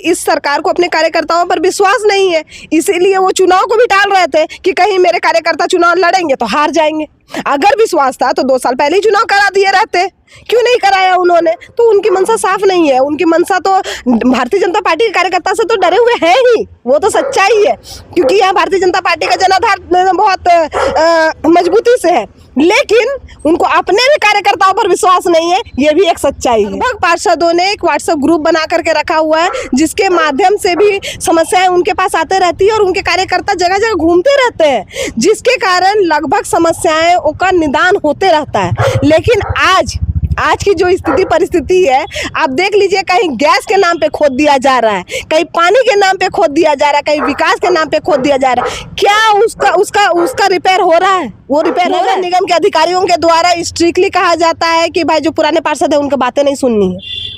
इस सरकार को अपने कार्यकर्ताओं पर विश्वास नहीं है, इसीलिए वो चुनाव को भी टाल रहे थे कि कहीं मेरे कार्यकर्ता चुनाव लड़ेंगे तो हार जाएंगे। अगर विश्वास था तो 2 साल पहले ही चुनाव करा दिए रहते, क्यों नहीं कराया उन्होंने? तो उनकी मंशा साफ नहीं है, उनकी मंशा तो भारतीय जनता पार्टी के कार्यकर्ता से तो डरे हुए हैं ही, वो तो सच्चाई है, क्योंकि यहाँ भारतीय जनता पार्टी का जनाधार बहुत मजबूती से है, लेकिन उनको अपने भी कार्यकर्ताओं पर विश्वास नहीं है, ये भी एक सच्चाई है। लगभग पार्षदों ने एक व्हाट्सएप ग्रुप बना करके रखा हुआ है, जिसके माध्यम से भी समस्याएं उनके पास आते रहती है और उनके कार्यकर्ता जगह जगह घूमते रहते हैं, जिसके कारण लगभग समस्याएं का निदान होते रहता है। लेकिन आज की जो स्थिति परिस्थिति है, आप देख लीजिए, कहीं गैस के नाम पे खोद दिया जा रहा है, कहीं पानी के नाम पे खोद दिया जा रहा है, कहीं विकास के नाम पे खोद दिया जा रहा है। क्या उसका रिपेयर हो रहा है? वो रिपेयर हो रहा है? निगम के अधिकारियों के द्वारा स्ट्रिक्टली कहा जाता है कि भाई जो पुराने पार्षद है उनकी बातें नहीं सुननी है।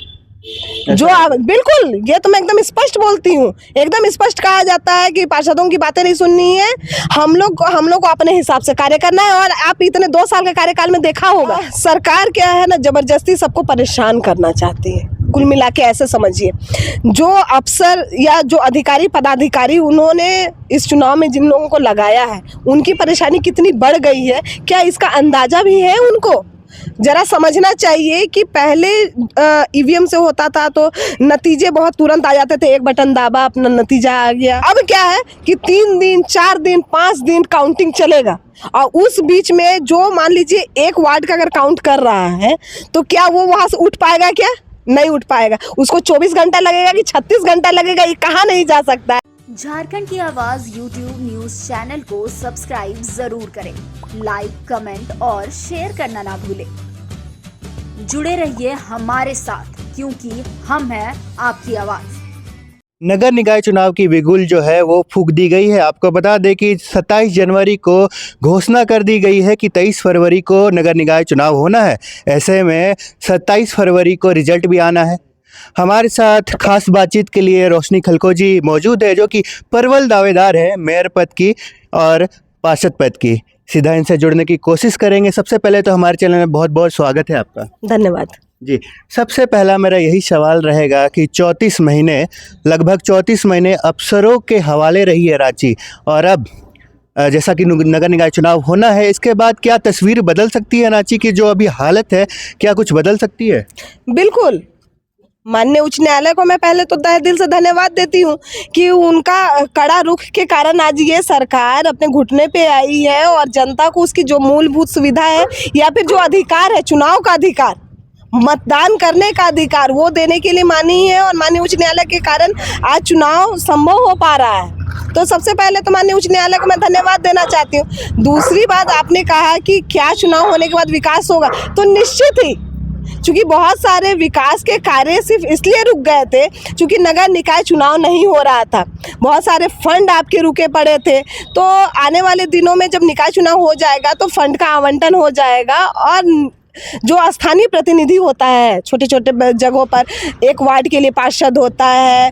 जो बिल्कुल, ये तो मैं एकदम स्पष्ट बोलती हूँ, एकदम स्पष्ट कहा जाता है कि पार्षदों की बातें नहीं सुननी है, हम लोग को अपने हिसाब से कार्य करना है। और आप इतने 2 साल के कार्यकाल में देखा होगा, सरकार क्या है ना, जबरदस्ती सबको परेशान करना चाहती है। कुल मिला के ऐसे समझिए, जो अफसर या जो अधिकारी पदाधिकारी उन्होंने इस चुनाव में जिन लोगों को लगाया है, उनकी परेशानी कितनी बढ़ गई है, क्या इसका अंदाजा भी है उनको? जरा समझना चाहिए कि पहले ईवीएम से होता था तो नतीजे बहुत तुरंत आ जाते थे, एक बटन दाबा अपना नतीजा आ गया। अब क्या है कि 3 दिन 4 दिन 5 दिन काउंटिंग चलेगा, और उस बीच में जो मान लीजिए एक वार्ड का अगर काउंट कर रहा है तो क्या वो वहां से उठ पाएगा? क्या नहीं उठ पाएगा। उसको 24 घंटा लगेगा कि 36 घंटा लगेगा, ये कहाँ नहीं जा सकता है। झारखंड की आवाज यूट्यूब न्यूज चैनल को सब्सक्राइब जरूर करें, लाइक, कमेंट और शेयर करना ना भूलें। जुड़े रहिए हमारे साथ, क्योंकि हम हैं आपकी आवाज। नगर निकाय चुनाव की बिगुल जो है वो फूंक दी गई है। आपको बता दें कि 27 जनवरी को घोषणा कर दी गई है कि 23 फरवरी को नगर निकाय चुनाव होना है। ऐसे में 27 फरवरी को रिजल्ट भी आना है। हमारे साथ खास बातचीत के लिए रोशनी खलखोजी मौजूद है, जो कि प्रबल दावेदार है मेयर पद की और पार्षद पद की। सीधा इनसे जुड़ने की कोशिश करेंगे। सबसे पहले तो हमारे चैनल में बहुत बहुत स्वागत है आपका। धन्यवाद जी। सबसे पहला मेरा यही सवाल रहेगा कि 34 महीने, लगभग 34 महीने अफसरों के हवाले रही है रांची, और अब जैसा कि नगर निकाय चुनाव होना है, इसके बाद क्या तस्वीर बदल सकती है रांची की? जो अभी हालत है, क्या कुछ बदल सकती है? बिल्कुल। माननीय उच्च न्यायालय को मैं पहले तो तहे दिल से धन्यवाद देती हूँ कि उनका कड़ा रुख के कारण आज ये सरकार अपने घुटने पे आई है, और जनता को उसकी जो मूलभूत सुविधा है या फिर जो अधिकार है, चुनाव का अधिकार, मतदान करने का अधिकार, वो देने के लिए मानी है। और माननीय उच्च न्यायालय के कारण आज चुनाव संभव हो पा रहा है। तो सबसे पहले तो माननीय उच्च न्यायालय को मैं धन्यवाद देना चाहती हूँ। दूसरी बात, आपने कहा कि क्या चुनाव होने के बाद विकास होगा, तो निश्चित ही, चूँकि बहुत सारे विकास के कार्य सिर्फ इसलिए रुक गए थे क्योंकि नगर निकाय चुनाव नहीं हो रहा था, बहुत सारे फंड आपके रुके पड़े थे। तो आने वाले दिनों में जब निकाय चुनाव हो जाएगा तो फंड का आवंटन हो जाएगा, और जो स्थानीय प्रतिनिधि होता है छोटे छोटे जगहों पर, एक वार्ड के लिए पार्षद होता है,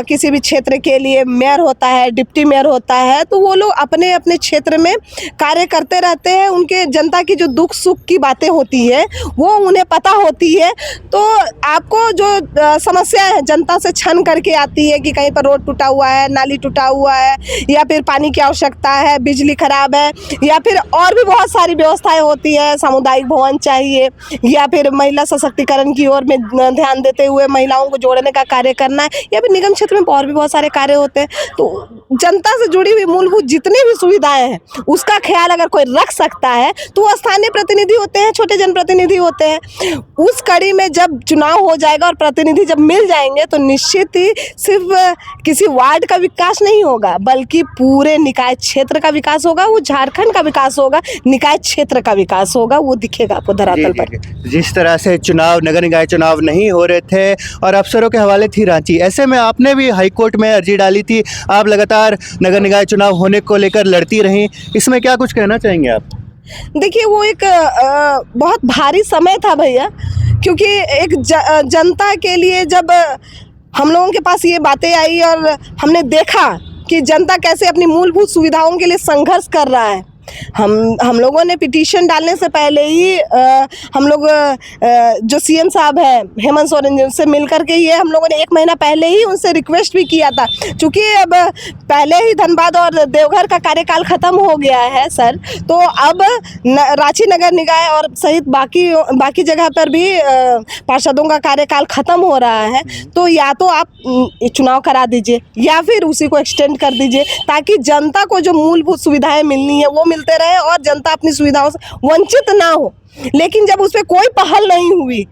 किसी भी क्षेत्र के लिए मेयर होता है, डिप्टी मेयर होता है, तो वो लोग अपने अपने क्षेत्र में कार्य करते रहते हैं। उनके जनता की जो दुख सुख की बातें होती है वो उन्हें पता होती है। तो आपको जो समस्या है जनता से छन करके आती है कि कहीं पर रोड टूटा हुआ है, नाली टूटा हुआ है, या फिर पानी की आवश्यकता है, बिजली खराब है, या फिर और भी बहुत सारी व्यवस्थाएं होती है, सामुदायिक भवन चाहिए, या फिर महिला सशक्तिकरण की ओर में ध्यान देते हुए महिलाओं को जोड़ने का कार्य करना है, या फिर निगम क्षेत्र में और भी बहुत सारे कार्य होते हैं। तो जनता से जुड़ी हुई मूलभूत जितनी भी सुविधाएं हैं उसका ख्याल अगर कोई रख सकता है तो वो स्थानीय प्रतिनिधि होते हैं, छोटे जनप्रतिनिधि होते हैं। उस कड़ी में जब चुनाव हो जाएगा और प्रतिनिधि जब मिल जाएंगे तो निश्चित ही सिर्फ किसी वार्ड का विकास नहीं होगा, बल्कि पूरे निकाय क्षेत्र का विकास होगा, वो झारखंड का विकास होगा, निकाय क्षेत्र का विकास होगा, वो दिखेगा आपको धरातल पर। जिस तरह से चुनाव, नगर निकाय चुनाव नहीं हो रहे थे और अफसरों के हवाले थी रांची, ऐसे में आपने भी हाईकोर्ट में अर्जी डाली थी, आप लगातार नगर निकाय चुनाव होने को लेकर लड़ती रहीं, इसमें क्या कुछ कहना चाहेंगे आप? देखिए, वो एक बहुत भारी समय था भैया, क्योंकि एक जनता के लिए जब हम लोगों के पास ये बातें आई और हमने देखा कि जनता कैसे अपनी मूलभूत सुविधाओं के लिए संघर्ष कर रहा है, हम लोगों ने पिटीशन डालने से पहले ही हम लोग जो सीएम साहब है हेमंत सोरेन जी, उनसे मिल करके ये हम लोगों ने 1 महीना पहले ही उनसे रिक्वेस्ट भी किया था। क्योंकि अब पहले ही धनबाद और देवघर का कार्यकाल ख़त्म हो गया है सर, तो अब रांची नगर निकाय और सहित बाकी जगह पर भी पार्षदों का कार्यकाल ख़त्म हो रहा है। तो या तो आप चुनाव करा दीजिए या फिर उसी को एक्सटेंड कर दीजिए, ताकि जनता को जो मूलभूत सुविधाएं मिलनी है वो मिलते रहे और जनता अपनी सुविधाओं से वंचित ना हो। लेकिन जब उस पर कोई पहल नहीं हुई,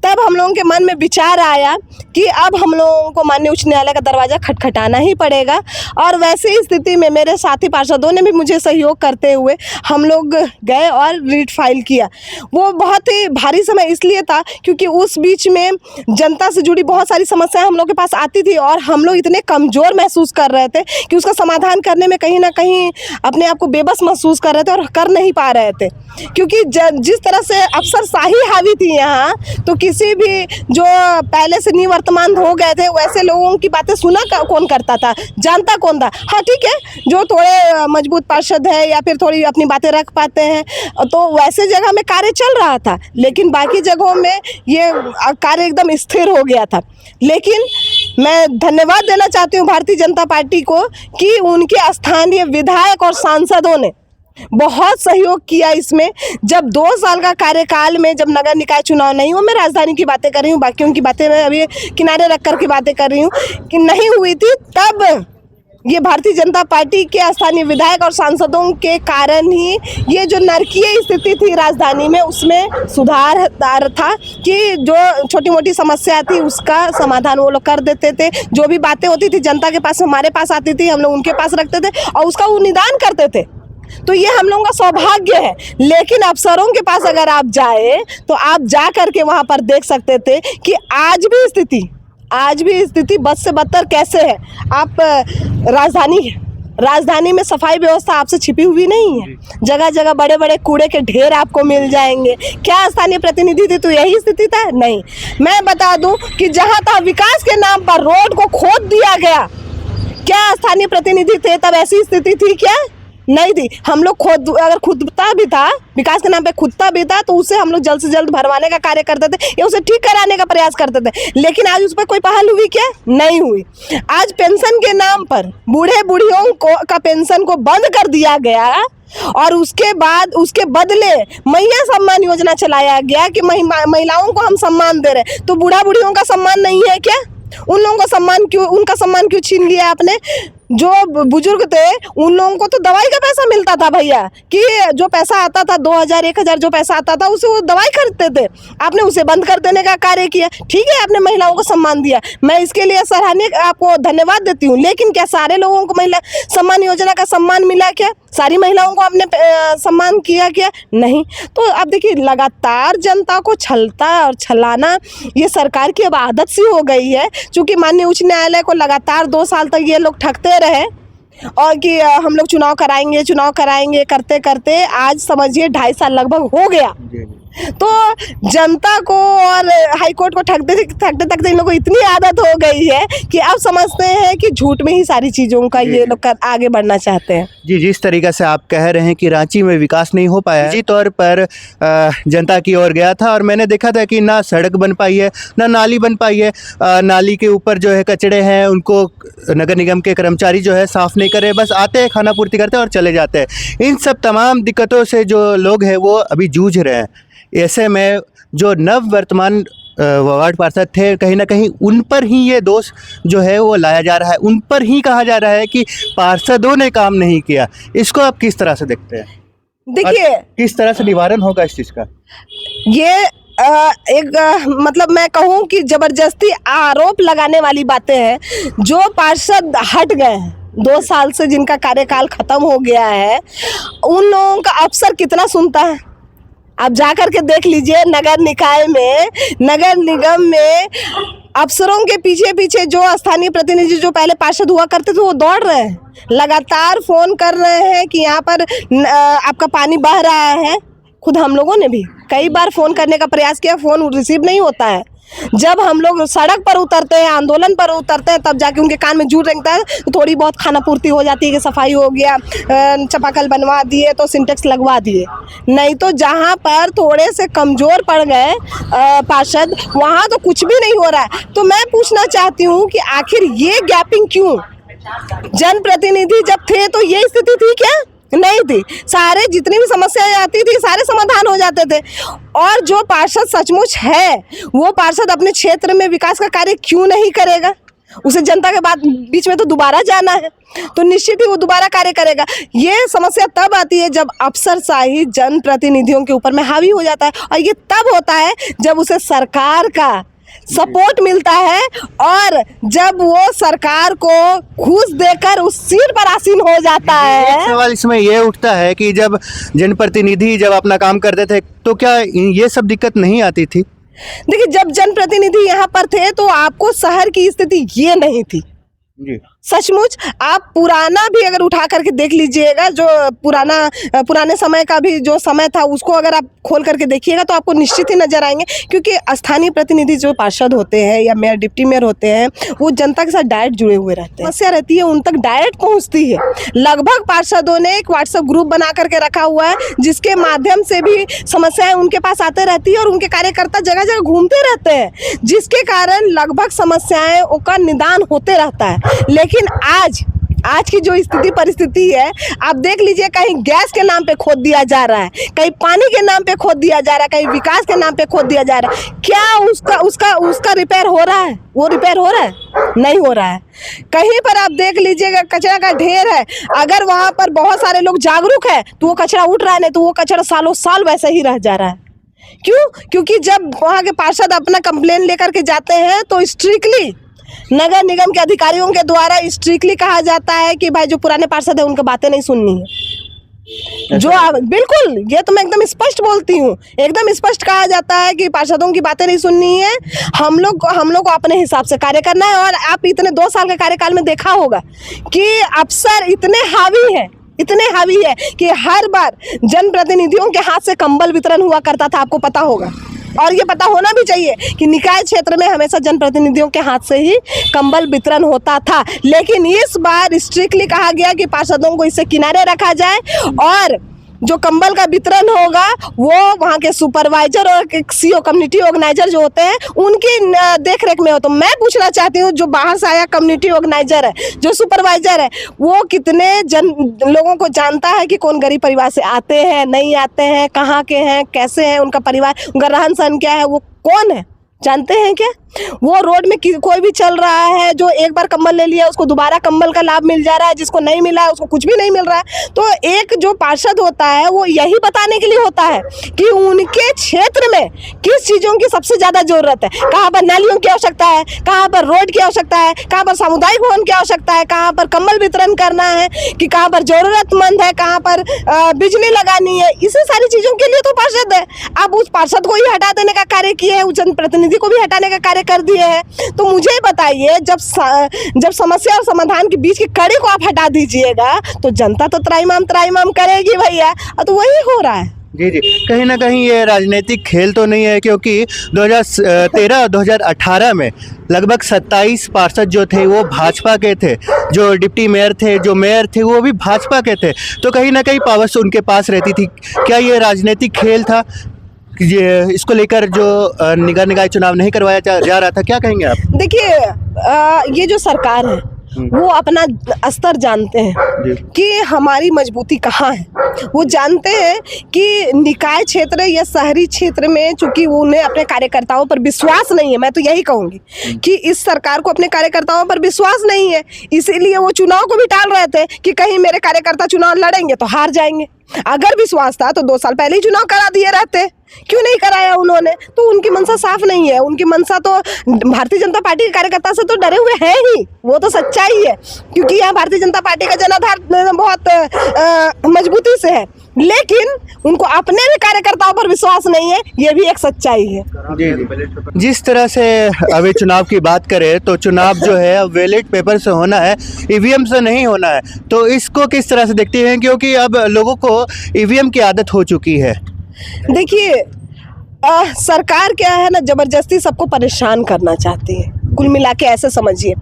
तब हम लोगों के मन में विचार आया कि अब हम लोगों को माननीय उच्च न्यायालय का दरवाज़ा खटखटाना ही पड़ेगा। और वैसे ही स्थिति में मेरे साथी पार्षदों ने भी मुझे सहयोग करते हुए हम लोग गए और रीट फाइल किया। वो बहुत ही भारी समय इसलिए था क्योंकि उस बीच में जनता से जुड़ी बहुत सारी समस्याएं हम लोग के पास आती थी और हम लोग इतने कमज़ोर महसूस कर रहे थे कि उसका समाधान करने में कहीं ना कहीं अपने आप को बेबस महसूस कर रहे थे और कर नहीं पा रहे थे। क्योंकि जिस तरह से अफसरशाही हावी थी यहाँ, तो किसी भी जो पहले से निवर्तमान हो गए थे वैसे लोगों की बातें सुना कौन करता था, जानता कौन था। हाँ ठीक है, जो थोड़े मजबूत पार्षद है या फिर थोड़ी अपनी बातें रख पाते हैं, तो वैसे जगह में कार्य चल रहा था, लेकिन बाकी जगहों में ये कार्य एकदम स्थिर हो गया था। लेकिन मैं धन्यवाद देना चाहती हूँ भारतीय जनता पार्टी को कि उनके स्थानीय विधायक और सांसदों ने बहुत सहयोग किया इसमें। जब 2 साल का कार्यकाल में जब नगर निकाय चुनाव नहीं हुआ, मैं राजधानी की बातें कर रही हूँ, बाकियों की बातें मैं अभी किनारे रख कर की बातें कर रही हूँ, कि नहीं हुई थी, तब ये भारतीय जनता पार्टी के स्थानीय विधायक और सांसदों के कारण ही ये जो नरकीय स्थिति थी राजधानी में, उसमें सुधार था कि जो छोटी मोटी समस्या थी उसका समाधान वो लोग कर देते थे। जो भी बातें होती थी जनता के पास, हमारे पास आती थी, हम लोग उनके पास रखते थे और उसका वो निदान करते थे। तो ये हम लोगों का सौभाग्य है। लेकिन अफसरों के पास अगर आप जाए तो आप जा करके वहाँ पर देख सकते थे कि आज भी स्थिति बद से बदतर कैसे है। आप राजधानी में सफाई व्यवस्था आपसे छिपी हुई नहीं है। जगह जगह बड़े बड़े कूड़े के ढेर आपको मिल जाएंगे। क्या स्थानीय प्रतिनिधि थे तो यही स्थिति था? नहीं। मैं बता दूं कि जहाँ तक विकास के नाम पर रोड को खोद दिया गया, क्या स्थानीय प्रतिनिधि थे तब ऐसी स्थिति थी क्या? नहीं थी। हम लोग अगर खुदता भी था, विकास के नाम पे खुदता भी था, तो उसे हम लोग जल्द से जल्द भरवाने का कार्य करते थे या उसे ठीक कराने का प्रयास करते थे। लेकिन आज उस पर कोई पहल हुई क्या? नहीं हुई। आज पेंशन के नाम पर बूढ़े बूढ़ियों का पेंशन को बंद कर दिया गया और उसके उसके बदले मैया सम्मान योजना चलाया गया कि महिलाओं को हम सम्मान दे रहे। तो बूढ़ा बूढ़ियों का सम्मान नहीं है क्या? उन लोगों का उनका सम्मान क्यों छीन लिया आपने? जो बुजुर्ग थे उन लोगों को तो दवाई का पैसा मिलता था भैया, कि जो पैसा आता था 2000 1000 जो पैसा आता था उसे वो दवाई खरीदते थे। आपने उसे बंद कर देने का कार्य किया। ठीक है, आपने महिलाओं को सम्मान दिया, मैं इसके लिए सराहनीय आपको धन्यवाद देती हूँ। लेकिन क्या सारे लोगों को महिला सम्मान योजना का सम्मान मिला क्या? सारी महिलाओं को आपने सम्मान किया क्या? नहीं। तो अब देखिए, लगातार जनता को छलता और छलाना ये सरकार की अब आदत सी हो गई है। चूँकि माननीय उच्च न्यायालय को लगातार 2 साल तक ये लोग ठगते रहे और कि हम लोग चुनाव कराएंगे करते करते आज समझिए 2.5 साल लगभग हो गया। तो जनता को और हाई कोर्ट को ठगते इन लोगों को इतनी आदत हो गई है कि अब समझते हैं कि झूठ में ही सारी चीज़ों का ये लोग आगे बढ़ना चाहते हैं। जी, जिस तरीक़े से आप कह रहे हैं कि रांची में विकास नहीं हो पाया, जी तौर पर जनता की ओर गया था और मैंने देखा था कि ना सड़क बन पाई है, ना नाली बन पाई है। नाली के ऊपर जो है कचड़े हैं उनको नगर निगम के कर्मचारी जो है साफ़ नहीं कर रहे, बस आते हैं, खाना पूर्ति करते हैं और चले जाते हैं। इन सब तमाम दिक्कतों से जो लोग हैं वो अभी जूझ रहे हैं। ऐसे में जो नववर्तमान वार्ड पार्षद थे, कहीं ना कहीं उन पर ही ये दोष जो है वो लाया जा रहा है, उन पर ही कहा जा रहा है कि पार्षदों ने काम नहीं किया। इसको आप किस तरह से देखते हैं? देखिए, किस तरह से निवारण होगा इस चीज़ का? ये मतलब मैं कहूँ कि जबरदस्ती आरोप लगाने वाली बातें हैं। जो पार्षद हट गए हैं 2 साल से, जिनका कार्यकाल खत्म हो गया है, उन लोगों का अफसर कितना सुनता है? आप जा कर के देख लीजिए। नगर निगम में अफसरों के पीछे पीछे जो स्थानीय प्रतिनिधि जो पहले पार्षद हुआ करते थे वो दौड़ रहे हैं, लगातार फ़ोन कर रहे हैं कि यहाँ पर आपका पानी बह रहा है। खुद हम लोगों ने भी कई बार फ़ोन करने का प्रयास किया, फ़ोन रिसीव नहीं होता है। जब हम लोग सड़क पर उतरते हैं, आंदोलन पर उतरते हैं, तब जाके उनके कान में जूं रेंगता है तो थोड़ी बहुत खाना पूर्ति हो जाती है कि सफाई हो गया, चापाकल बनवा दिए तो सिंटेक्स लगवा दिए। नहीं तो जहाँ पर थोड़े से कमज़ोर पड़ गए पार्षद, वहाँ तो कुछ भी नहीं हो रहा है। तो मैं पूछना चाहती हूँ कि आखिर ये गैपिंग क्यों? जनप्रतिनिधि जब थे तो ये स्थिति थी क्या? नहीं थी। सारे जितनी भी समस्याएं आती थी सारे समाधान हो जाते थे। और जो पार्षद सचमुच है वो पार्षद अपने क्षेत्र में विकास का कार्य क्यों नहीं करेगा? उसे जनता के बाद बीच में तो दोबारा जाना है, तो निश्चित ही वो दोबारा कार्य करेगा। ये समस्या तब आती है जब अफसरशाही जनप्रतिनिधियों के ऊपर में हावी हो जाता है, और ये तब होता है जब उसे सरकार का सपोर्ट मिलता है और जब वो सरकार को घूस देकर उस सीट पर आसीन हो जाता एक है। सवाल इसमें ये उठता है कि जब जनप्रतिनिधि जब अपना काम करते थे तो क्या ये सब दिक्कत नहीं आती थी? देखिए, जब जनप्रतिनिधि यहाँ पर थे तो आपको शहर की स्थिति ये नहीं थी। जी। सचमुच आप पुराना भी अगर उठा करके देख लीजिएगा, जो पुराने समय का भी जो समय था उसको अगर आप खोल करके देखिएगा तो आपको निश्चित ही नजर आएंगे। क्योंकि स्थानीय प्रतिनिधि जो पार्षद होते हैं या मेयर, डिप्टी मेयर होते हैं, वो जनता के साथ डायरेक्ट जुड़े हुए रहते हैं। समस्या रहती है उन तक डायरेक्ट पहुंचती है। लगभग पार्षदों ने एक व्हाट्सएप ग्रुप बना करके रखा हुआ है जिसके माध्यम से भी समस्याएं उनके पास आते रहती है और उनके कार्यकर्ता जगह जगह घूमते रहते हैं, जिसके कारण लगभग समस्याएं का निदान होते रहता है। लेकिन आज की जो स्थिति परिस्थिति है, आप देख लीजिए, कहीं गैस के नाम पे खोद दिया जा रहा है, कहीं पानी के नाम पे खोद दिया जा रहा है, कहीं विकास के नाम पे खोद दिया जा रहा है। क्या उसका रिपेयर हो रहा है? वो रिपेयर हो रहा है? नहीं हो रहा है। कहीं पर आप देख लीजिएगा कचरा का ढेर है, अगर वहां पर बहुत सारे लोग जागरूक है तो वो कचरा उठ रहा है, नहीं तो वो कचरा सालों साल वैसे ही रह जा रहा है। क्यों? क्योंकि जब वहाँ के पार्षद अपना कंप्लेन लेकर के जाते हैं तो स्ट्रिक्टली नगर निगम के अधिकारियों के द्वारा स्ट्रिक्टली कहा जाता है कि भाई जो पुराने पार्षद है उनकी बातें नहीं सुननी है। जो बिल्कुल, ये तो मैं एकदम स्पष्ट बोलती हूँ, एकदम स्पष्ट कहा जाता है कि पार्षदों की बातें नहीं सुननी है, हम लोग को अपने हिसाब से कार्य करना है। और आप इतने 2 साल के कार्यकाल में देखा होगा कि अफसर इतने हावी है कि हर बार जनप्रतिनिधियों के हाथ से कंबल वितरण हुआ करता था, आपको पता होगा। और ये पता होना भी चाहिए कि निकाय क्षेत्र में हमेशा जनप्रतिनिधियों के हाथ से ही कंबल वितरण होता था। लेकिन इस बार स्ट्रिक्टली कहा गया कि पार्षदों को इससे किनारे रखा जाए और जो कंबल का वितरण होगा वो वहाँ के सुपरवाइजर और सीओ कम्युनिटी ऑर्गेनाइजर जो होते हैं उनकी देखरेख में हो। तो मैं पूछना चाहती हूँ, जो बाहर से आया कम्युनिटी ऑर्गेनाइजर है, जो सुपरवाइजर है, वो कितने लोगों को जानता है कि कौन गरीब परिवार से आते हैं, नहीं आते हैं, कहाँ के हैं, कैसे हैं उनका परिवार, उनका रहन सहन क्या है, वो कौन है, जानते हैं क्या? वो रोड में कोई भी चल रहा है, जो एक बार कंबल ले लिया उसको दोबारा कंबल का लाभ मिल जा रहा है, जिसको नहीं मिला है उसको कुछ भी नहीं मिल रहा है। तो एक जो पार्षद होता है वो यही बताने के लिए होता है कि उनके क्षेत्र में किस चीज़ों की सबसे ज़्यादा ज़रूरत है, कहाँ पर नालियों की आवश्यकता है, कहाँ पर रोड की आवश्यकता है, कहाँ पर सामुदायिक भवन की आवश्यकता है, कहाँ पर कंबल वितरण करना है, कि कहाँ पर ज़रूरतमंद है, कहाँ पर बिजली लगानी है। इसी सारी चीज़ों के लिए तो पार्षद है। अब उस पार्षद को ही हटा देने का कार्य किए है, उस जनप्रतिनिधि को भी हटाने का कार्य कर दिए हैं। तो मुझे बताइए, जब समस्या और समाधान के बीच की कड़ी को आप हटा दीजिएगा तो जनता तो त्राईमाम करेगी भैया, तो वही हो रहा है। जी, कहीं ना कहीं ये राजनीतिक खेल तो नहीं है, क्योंकि 2013 और 2018 में लगभग 27 पार्षद जो थे वो भाजपा के थे, जो डिप्टी मेयर थे, जो मेयर थे, वो भी भाजपा के थे। तो कहीं ना कहीं पावर्स उनके पास रहती थी। क्या ये राजनीतिक खेल था? ये इसको लेकर जो निकाय चुनाव नहीं करवाया जा रहा था, क्या कहेंगे आप? देखिए, ये जो सरकार है वो अपना स्तर जानते हैं कि हमारी मजबूती कहाँ है। वो जानते हैं कि निकाय क्षेत्र या शहरी क्षेत्र में चूंकि उन्हें अपने कार्यकर्ताओं पर विश्वास नहीं है, मैं तो यही कहूँगी कि इस सरकार को अपने कार्यकर्ताओं पर विश्वास नहीं है, इसीलिए वो चुनाव को भी टाल रहे थे कि कहीं मेरे कार्यकर्ता चुनाव लड़ेंगे तो हार जाएंगे। अगर विश्वास था तो 2 साल पहले ही चुनाव करा दिए रहते, क्यों नहीं कराया उन्होंने? तो उनकी मंशा साफ नहीं है। उनकी मंशा तो भारतीय जनता पार्टी के कार्यकर्ता से तो डरे हुए हैं ही, वो तो सच्चाई है, क्योंकि यहाँ भारतीय जनता पार्टी का जनाधार बहुत मजबूती से है, लेकिन उनको अपने भी कार्यकर्ताओं पर विश्वास नहीं है, ये भी एक सच्चाई है। जी। जिस तरह से अभी चुनाव की बात करें तो चुनाव जो है अब बैलेट पेपर से होना है, ईवीएम से नहीं होना है। तो इसको किस तरह से देखते हैं, क्योंकि अब लोगों को ईवीएम की आदत हो चुकी है? देखिए, सरकार क्या है ना, जबरदस्ती सबको परेशान करना चाहती है। कुल मिला के ऐसे समझिए,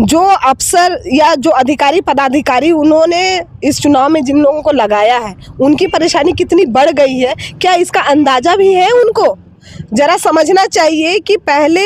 जो अफसर या जो अधिकारी पदाधिकारी उन्होंने इस चुनाव में जिन लोगों को लगाया है, उनकी परेशानी कितनी बढ़ गई है, क्या इसका अंदाजा भी है उनको? जरा समझना चाहिए कि पहले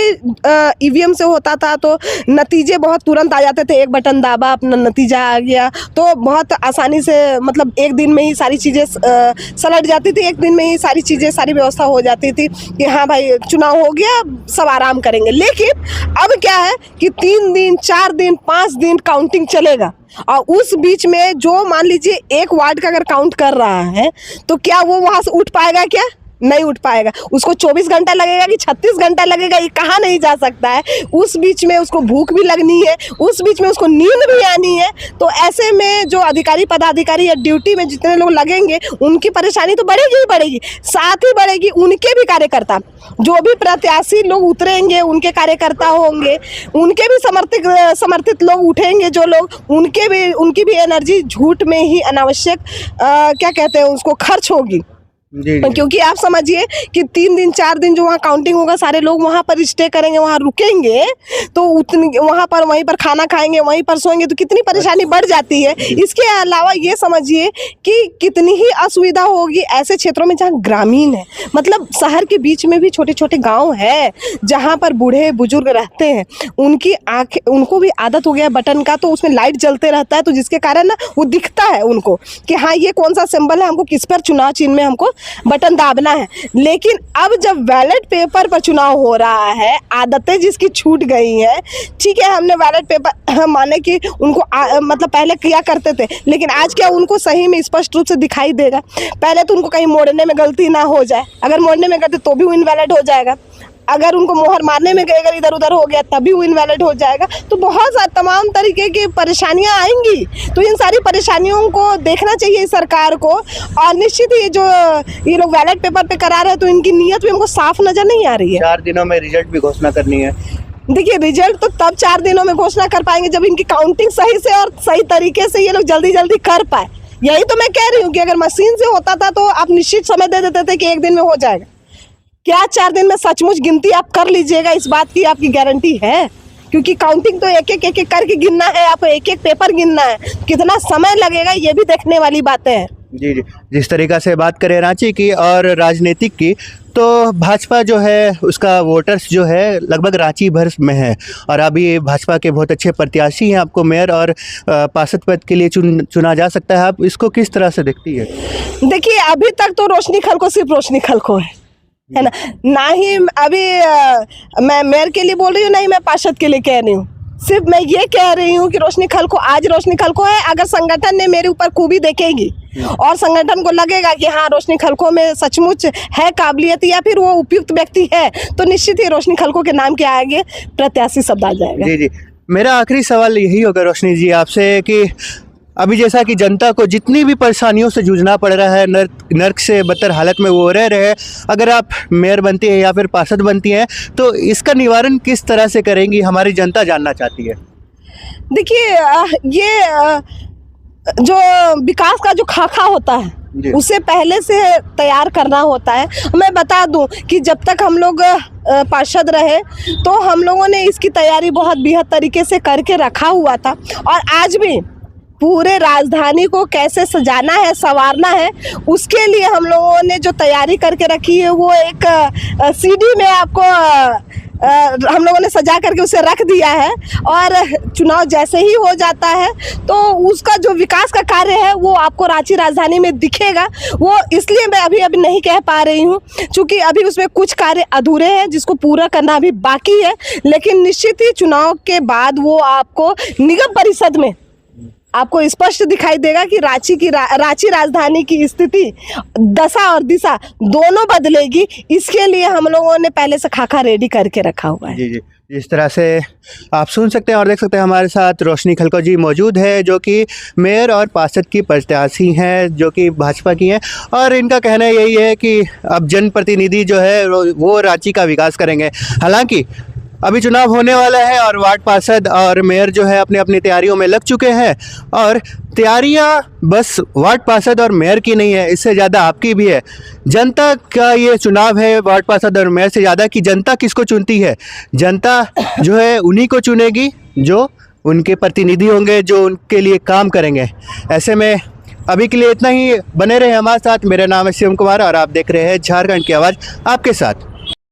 ईवीएम से होता था तो नतीजे बहुत तुरंत आ जाते थे, एक बटन दाबा अपना नतीजा आ गया, तो बहुत आसानी से मतलब एक दिन में ही सारी चीज़ें सलट जाती थी, एक दिन में ही सारी चीज़ें, सारी व्यवस्था हो जाती थी कि हाँ भाई चुनाव हो गया, सब आराम करेंगे। लेकिन अब क्या है कि 3 दिन 4 दिन 5 दिन काउंटिंग चलेगा, और उस बीच में जो मान लीजिए एक वार्ड का अगर काउंट कर रहा है तो क्या वो वहाँ से उठ पाएगा? क्या नहीं उठ पाएगा। उसको 24 घंटा लगेगा कि 36 घंटा लगेगा, ये कहा नहीं जा सकता है। उस बीच में उसको भूख भी लगनी है, उस बीच में उसको नींद भी आनी है। तो ऐसे में जो अधिकारी पदाधिकारी या ड्यूटी में जितने लोग लगेंगे उनकी परेशानी तो बढ़ेगी ही बढ़ेगी, साथ ही बढ़ेगी उनके भी कार्यकर्ता, जो भी प्रत्याशी लोग उतरेंगे उनके कार्यकर्ता होंगे, उनके भी समर्थित लोग उठेंगे, जो लोग उनकी भी एनर्जी झूठ में ही अनावश्यक क्या कहते हैं उसको खर्च होगी। जी। क्योंकि आप समझिए कि 3 दिन 4 दिन जो वहाँ काउंटिंग होगा, सारे लोग वहाँ पर स्टे करेंगे, वहाँ रुकेंगे, तो उतनी वहाँ पर वहीं पर खाना खाएंगे, वहीं पर सोएंगे, तो कितनी परेशानी बढ़ जाती है। इसके अलावा ये समझिए कि कितनी ही असुविधा होगी ऐसे क्षेत्रों में जहाँ ग्रामीण है, मतलब शहर के बीच में भी छोटे छोटे गाँव है जहाँ पर बूढ़े बुजुर्ग रहते हैं, उनकी आँखें, उनको भी आदत हो गया बटन का, तो उसमें लाइट जलते रहता है, तो जिसके कारण ना वो दिखता है उनको कि हाँ ये कौन सा सिंबल है, हमको किस पर चुनाव चिन्ह में हमको बटन दाबना है। लेकिन अब जब बैलेट पेपर पर चुनाव हो रहा है, आदतें जिसकी छूट गई हैं, ठीक है हमने बैलेट पेपर माने कि उनको मतलब पहले किया करते थे, लेकिन आज क्या उनको सही में स्पष्ट रूप से दिखाई देगा? पहले तो उनको कहीं मोड़ने में गलती ना हो जाए, अगर मोड़ने में गलती तो भी वो इनवैलिड हो जाएगा, अगर उनको मोहर मारने में अगर इधर उधर हो गया तभी वो इनवैलिड हो जाएगा। तो बहुत सारे तमाम तरीके की परेशानियां आएंगी, तो इन सारी परेशानियों को देखना चाहिए सरकार को। और निश्चित ही जो ये लोग बैलेट पेपर पे करा रहे हैं तो इनकी नीयत भी हमको साफ नजर नहीं आ रही है। 4 दिनों में रिजल्ट भी घोषणा करनी है। देखिए रिजल्ट तो तब 4 दिनों में घोषणा कर पाएंगे जब इनकी काउंटिंग सही से और सही तरीके से ये लोग जल्दी जल्दी कर पाए। यही तो मैं कह रही हूँ कि अगर मशीन से होता था तो आप निश्चित समय दे देते थे कि 1 दिन में हो जाएगा। क्या 4 दिन में सचमुच गिनती आप कर लीजिएगा, इस बात की आपकी गारंटी है? क्योंकि काउंटिंग तो एक एक करके गिनना है, आपको एक एक पेपर गिनना है, कितना समय लगेगा ये भी देखने वाली बातें हैं। जी जी, जिस तरीक़ा से बात करें रांची की और राजनीतिक की, तो भाजपा जो है उसका वोटर्स जो है लगभग रांची भर में है, और अभी भाजपा के बहुत अच्छे प्रत्याशी हैं, आपको मेयर और पार्षद पद के लिए चुना जा सकता है। आप इसको किस तरह से देखती है? देखिए अभी तक तो रोशनी खलको सिर्फ रोशनी खलको है ना, ना ही अभी मैं मेयर के लिए बोल रही हूँ, ना ही मैं पार्षद के लिए कह रही हूँ। सिर्फ मैं ये कह रही हूँ कि रोशनी खलको आज रोशनी खलको है। अगर संगठन ने मेरे ऊपर खूबी देखेगी और संगठन को लगेगा कि हाँ रोशनी खलको में सचमुच है काबिलियत या फिर वो उपयुक्त व्यक्ति है, तो निश्चित ही रोशनी खलको के नाम के आगे प्रत्याशी शब्द आ जाएगा। जी जी, मेरा आखिरी सवाल यही होगा रोशनी जी आपसे कि अभी जैसा कि जनता को जितनी भी परेशानियों से जूझना पड़ रहा है, नर्क से बदतर हालत में वो रह रहे हैं, अगर आप मेयर बनती है या फिर पार्षद बनती हैं तो इसका निवारण किस तरह से करेंगी, हमारी जनता जानना चाहती है। देखिए ये जो विकास का जो खाका होता है उसे पहले से तैयार करना होता है। मैं बता दूं कि जब तक हम लोग पार्षद रहे तो हम लोगों ने इसकी तैयारी बहुत बेहद तरीके से करके रखा हुआ था, और आज भी पूरे राजधानी को कैसे सजाना है संवारना है उसके लिए हम लोगों ने जो तैयारी करके रखी है वो एक सीडी में आपको हम लोगों ने सजा करके उसे रख दिया है। और चुनाव जैसे ही हो जाता है तो उसका जो विकास का कार्य है वो आपको रांची राजधानी में दिखेगा। वो इसलिए मैं अभी नहीं कह पा रही हूँ क्योंकि अभी उसमें कुछ कार्य अधूरे हैं जिसको पूरा करना अभी बाकी है, लेकिन निश्चित ही चुनाव के बाद वो आपको निगम परिषद में आपको स्पष्ट दिखाई देगा कि रांची राजधानी की स्थिति, दशा और दिशा दोनों बदलेगी। इसके लिए हम लोगों ने पहले से खाका रेडी करके रखा हुआ है। जी जी, इस तरह से आप सुन सकते हैं और देख सकते हैं हमारे साथ रोशनी खलको जी मौजूद है, जो कि मेयर और पार्षद की प्रत्याशी हैं, जो कि भाजपा की हैं, और इनका कहना यही है कि अब जनप्रतिनिधि जो है वो रांची का विकास करेंगे। हालांकि अभी चुनाव होने वाला है और वार्ड पार्षद और मेयर जो है अपनी अपनी तैयारियों में लग चुके हैं। और तैयारियां बस वार्ड पार्षद और मेयर की नहीं है, इससे ज़्यादा आपकी भी है। जनता का ये चुनाव है वार्ड पार्षद और मेयर से ज़्यादा कि जनता किसको चुनती है। जनता जो है उन्हीं को चुनेगी जो उनके प्रतिनिधि होंगे, जो उनके लिए काम करेंगे। ऐसे में अभी के लिए इतना ही। बने रहे हमारे साथ। मेरा नाम है शिवम कुमार और आप देख रहे हैं झारखंड की आवाज़ आपके साथ।